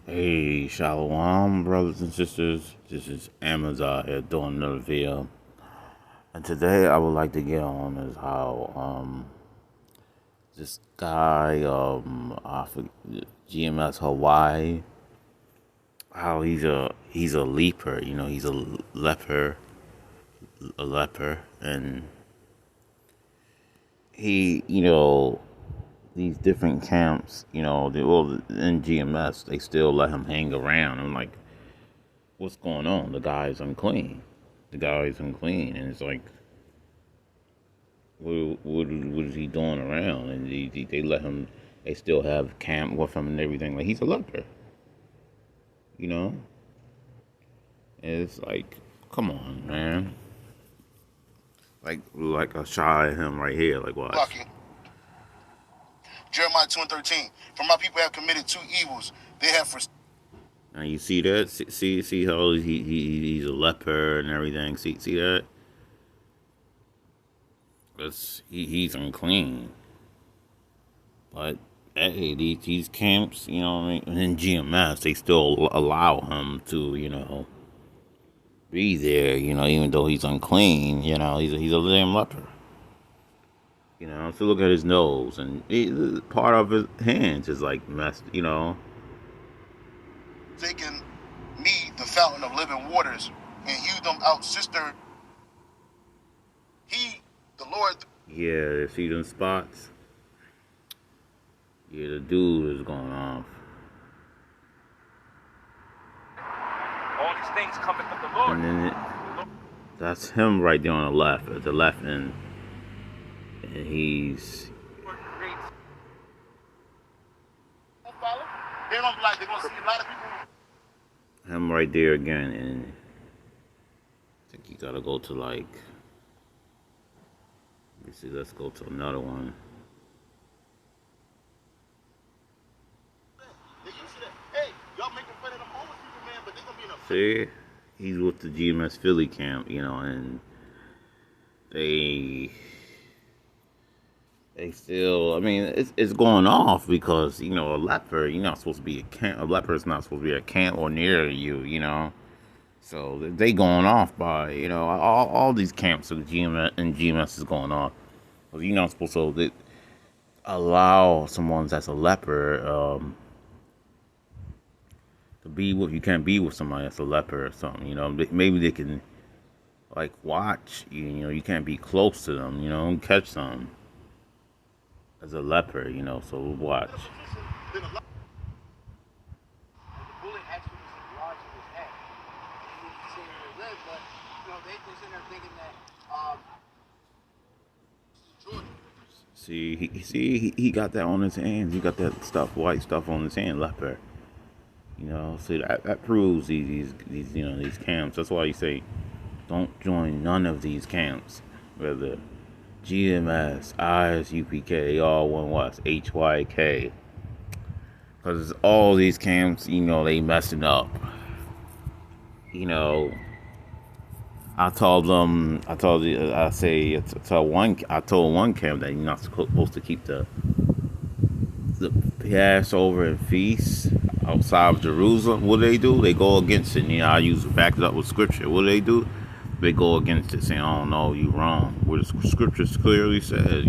Hey, Shalom, brothers and sisters. This is Amazon here doing another video. And today I would like to get on is how this guy I forget, GMS Hawaii, how he's a leper, he's a leper, and he, these different camps, in GMS, they still let him hang around. I'm like, what's going on? The guy's unclean. The guy's unclean, and it's like, what is he doing around? And they let him. They still have camp with him and everything. Like he's a leper, you know. And it's like, come on, man. Like a shot at him right here. Like what? Lucky. Jeremiah 2:13. For my people have committed two evils. They have forsaken. Now you see that? See how he's a leper and everything. See that? He's unclean. But hey, these camps, what I mean, in GMS, they still allow him to, be there, even though he's unclean, he's a damn leper. So look at his nose, and part of his hands is like messed. Forsaken me, the fountain of living waters, and hew them out cistern. He, the Lord. Yeah, see them spots? Yeah, the dude is going off. All these things coming from the Lord. And then that's him right there on the left, at the left end. And he's... They're gonna see a lot of people. Him right there again, and I think you gotta go to like... Let me see, let's go to another one. Hey, y'all making fun of the homeless people, man, but they're gonna be in a... See, he's with the GMS Philly camp, and they still, I mean, it's going off because, a leper, you're not supposed to be a camp. A leper is not supposed to be a camp or near you. So they going off by, all these camps of GMS is going off. Because you're not supposed to allow someone that's a leper to be with, you can't be with somebody that's a leper or something, maybe they can, like, watch, you can't be close to them, and catch them. As a leper, so watch. See, he got that on his hands. He got that white stuff on his hand, leper. So that proves these camps. That's why you say, don't join none of these camps, whether GMS, ISUPK, they all one was HYK. Because all these camps, they messing up. I told one camp that you're not supposed to keep the Passover and feast outside of Jerusalem. What do? They go against it. I back it up with scripture. What do? They go against it, saying, "Oh no, you wrong." Where the scriptures clearly says,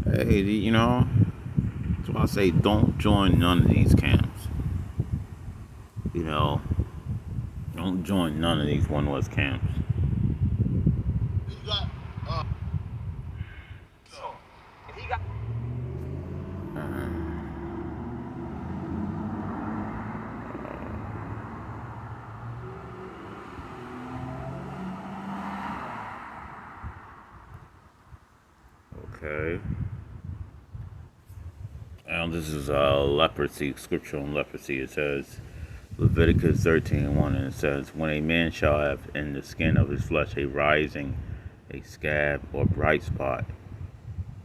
hey, that's why I say don't join none of these camps. Don't join none of these One West camps. You got, He got. Okay. Now this is leprosy, scripture on leprosy. It says, Leviticus 13:1, and it says, when a man shall have in the skin of his flesh a rising, a scab, or bright spot,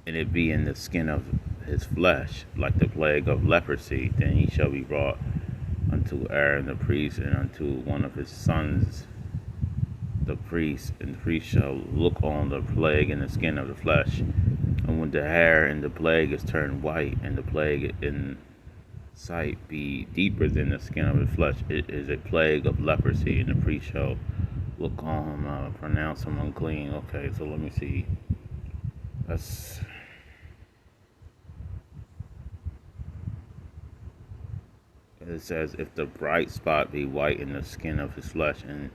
and it be in the skin of his flesh, like the plague of leprosy, then he shall be brought unto Aaron the priest, and unto one of his sons the priest, and the priest shall look on the plague in the skin of the flesh. And when the hair in the plague is turned white, and the plague in sight be deeper than the skin of his flesh, it is a plague of leprosy, and the priest shall look on him, pronounce him unclean. Okay, so let me see. That's It says, if the bright spot be white in the skin of his flesh, and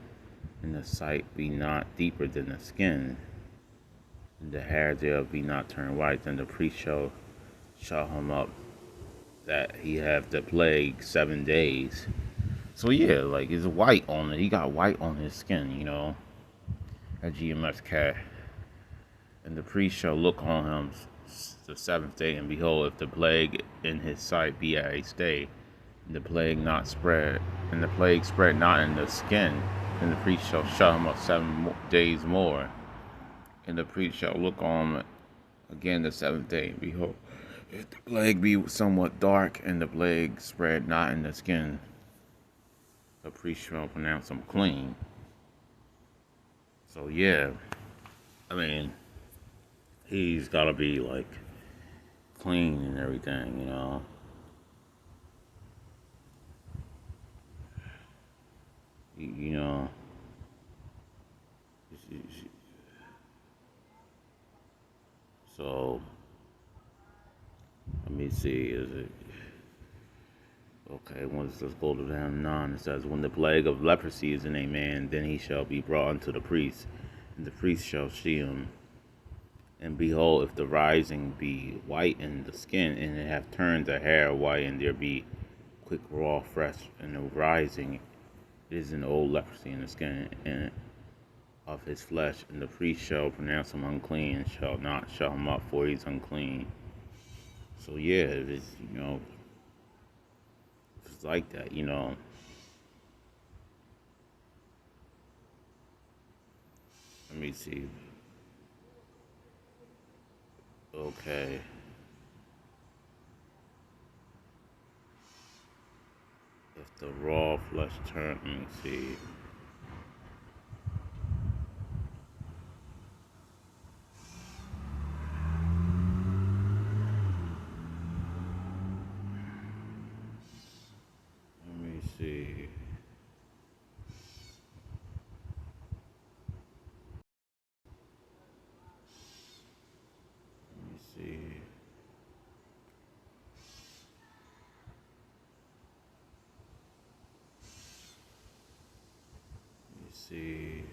the sight be not deeper than the skin, and the hair thereof be not turned white, then the priest shall show him up that he have the plague 7 days. So yeah, like it's white on it. He got white on his skin, a GMS cat. And the priest shall look on him the seventh day, and behold, if the plague in his sight be at a stay, and the plague not spread, and the plague spread not in the skin, then the priest shall shut him up 7 days more. And the priest shall look on him again the seventh day, and behold, if the plague be somewhat dark, and the plague spread not in the skin, the priest shall pronounce him clean. So yeah, I mean, he's gotta be like clean and everything. You know. So let me see. Is it okay? Let's go down 9. It says, when the plague of leprosy is in a man, then he shall be brought unto the priest, and the priest shall see him. And behold, if the rising be white in the skin, and it have turned the hair white, and there be quick raw fresh in the rising, it is an old leprosy in the skin and of his flesh, and the priest shall pronounce him unclean, and shall not shut him up, for he is unclean. So yeah, it's like that. Let me see. Okay. If the raw flesh turn, let me see. Let me see. Let me see. Let me see.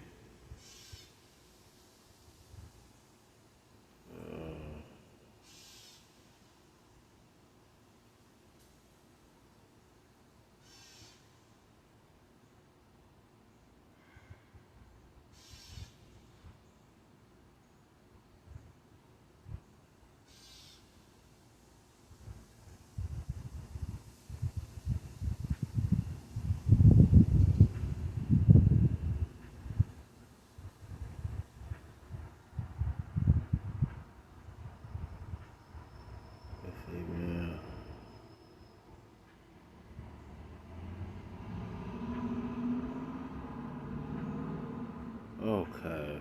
Yeah. Okay.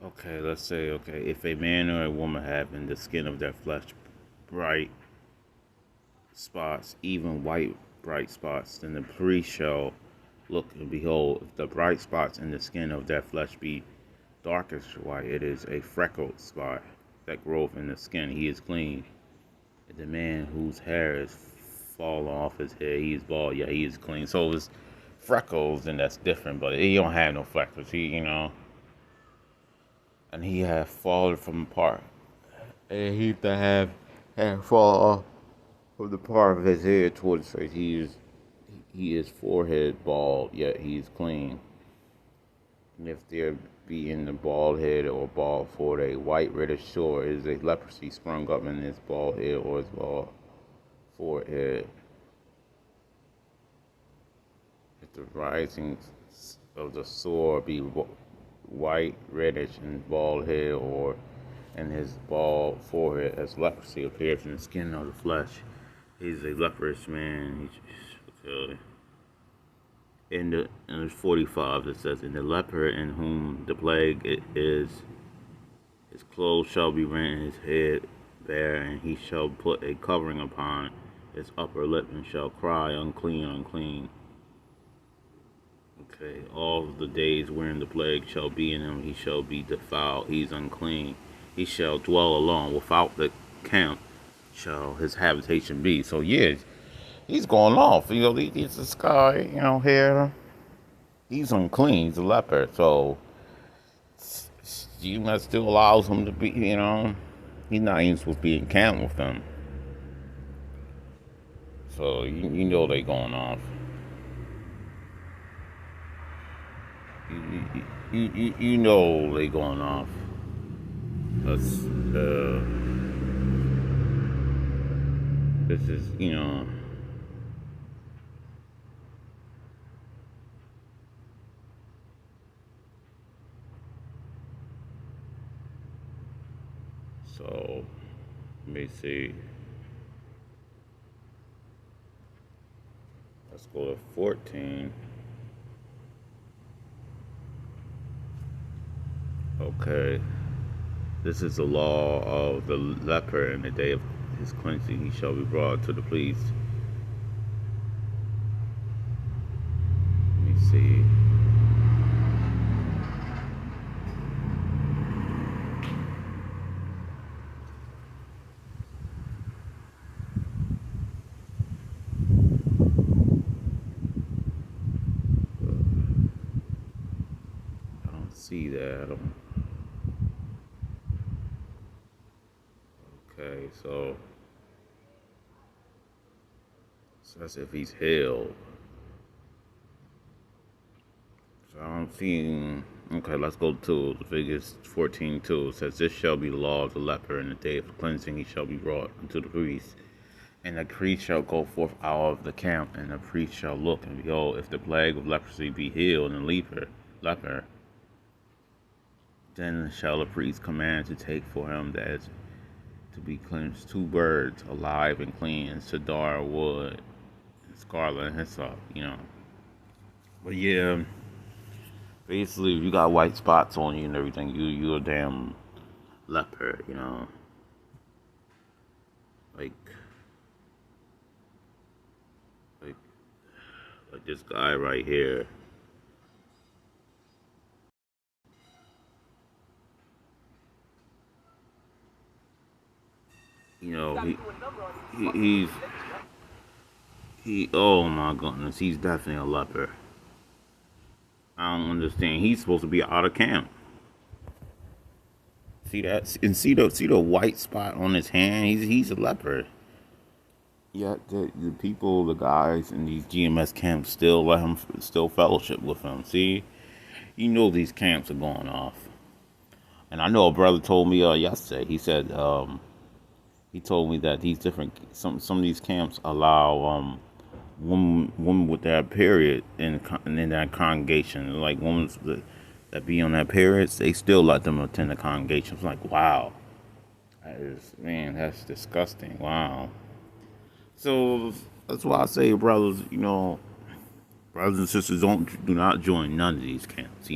Okay, let's say, okay, if a man or a woman have in the skin of their flesh bright spots, even white bright spots, then the priest shall look, and behold, if the bright spots in the skin of their flesh be darkish white, it is a freckled spot that groweth in the skin, he is clean. And the man whose hair is fallen off his head, he is bald, yeah, he is clean. So it's freckles, and that's different, but he don't have no freckles, and he have fallen from apart, and he that have hair fall off from the part of his head towards his face, he is forehead bald, yet he is clean. And if there be in the bald head or bald forehead a white reddish sore, it is a leprosy sprung up in his bald head or his bald forehead. If the rising of the sore be white, reddish, and bald head, or in his bald forehead, as leprosy appears in the skin of the flesh, he's a leprous man. Okay. In 45, it says, "In the leper in whom the plague is, his clothes shall be rent, and his head bare, and he shall put a covering upon his upper lip, and shall cry, unclean, unclean. Okay, all the days wherein the plague shall be in him, he shall be defiled, he's unclean. He shall dwell alone, without the camp shall his habitation be. So yeah, he's going off. He's this guy, here. He's unclean, he's a leper. So that still allows him to be, he's not even supposed to be in camp with them. So you know they going off. You know they going off. That's this is so let me see. Let's go to 14. Okay. This is the law of the leper in the day of his cleansing. He shall be brought to the priest. Let me see. I don't see that. Okay, so that's if he's healed. So I don't see. Okay, let's go to Leviticus 14:2. It says, "This shall be the law of the leper in the day of cleansing. He shall be brought unto the priest. And the priest shall go forth out of the camp, and the priest shall look, and behold, if the plague of leprosy be healed in the leper, then shall the priest command to take for him that is to be cleansed 2 birds, alive and clean, and cedar wood, and scarlet and hyssop. But yeah, basically, if you got white spots on you and everything, you're a damn leper. Like, like, like this guy right here. He's oh my goodness, he's definitely a leper. I don't understand. He's supposed to be out of camp. See that? And see the white spot on his hand. He's a leper. Yet the people, the guys in these GMS camps still let him still fellowship with him. See, these camps are going off. And I know a brother told me yesterday. He said he told me that these different some of these camps allow women with that period in that congregation, like women that be on that periods, they still let them attend the congregation. It's like, wow, that's disgusting. Wow. So that's why I say, brothers, brothers and sisters, do not join none of these camps,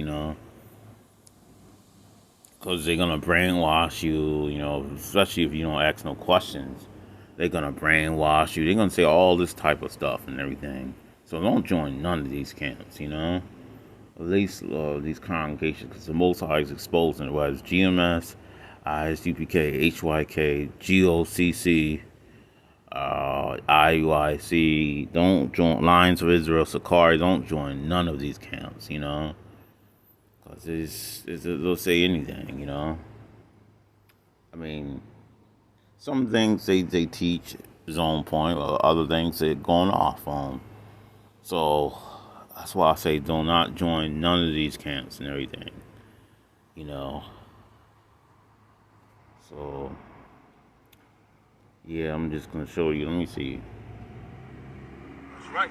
because they're gonna brainwash you, especially if you don't ask no questions. They're gonna brainwash you. They're gonna say all this type of stuff and everything. So don't join none of these camps, At least these congregations, because the Most High is exposing it, whether it's GMS, ISUPK, HYK, GOCC, IUIC. Don't join Lions of Israel, Sakari. Don't join none of these camps, because they'll say anything, I mean, some things they teach is on point, or other things they're going off on. So that's why I say do not join none of these camps and everything, So yeah, I'm just gonna show you. Let me see. That's right.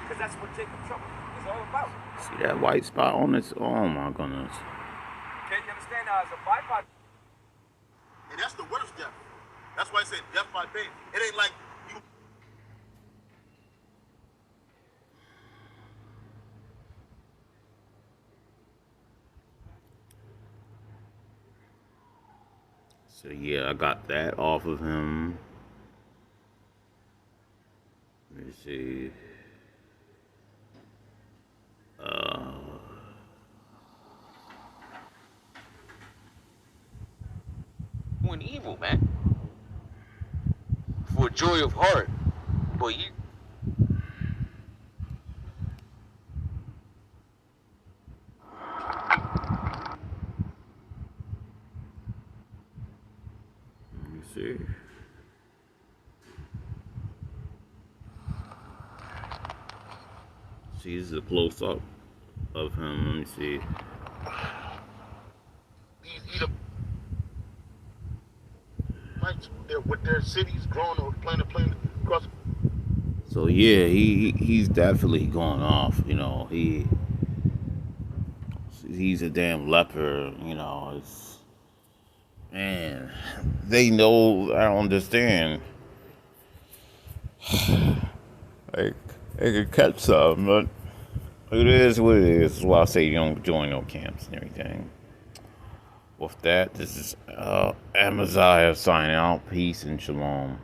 Because that's what Jacob trouble is all about. See that white spot on this? Oh my goodness. Can you understand how it's a byproduct? And that's the worst death. That's why I said death by pain. It ain't like you. So yeah, I got that off of him. Let me see. Uh, Doing evil, man. For joy of heart. But you let me see. See, this is a close up of him. Let me see. These Edom with their cities growing or planet across. So yeah, he's definitely going off. You know, he's a damn leper. You know, it's man. They know. I don't understand. Like they could catch some, but it is what it is. That's why I say you don't join no camps and everything. With that, this is Amaziah signing out. Peace and shalom.